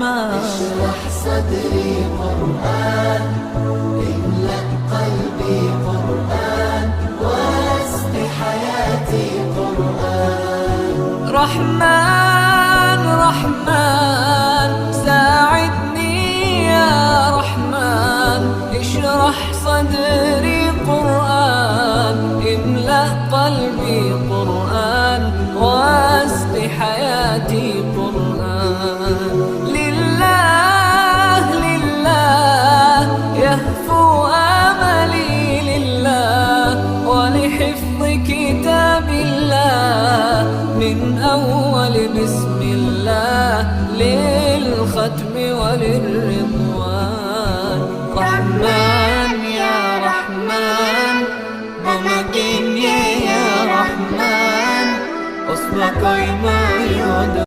رحمن. اشرح صدري قرآن، املأ قلبي قرآن، واسق حياتي قرآن. رحمن رحمن ساعدني يا رحمن، اشرح صدري قرآن، املأ قلبي قرآن، واسق حياتي قرآن. لله لله يهفو آملي لله، ولحفظ كتاب الله من أول بسم الله للختم وللرضوان. رحمن يا رحمن بمجيني يا رحمن، أصبك ما يود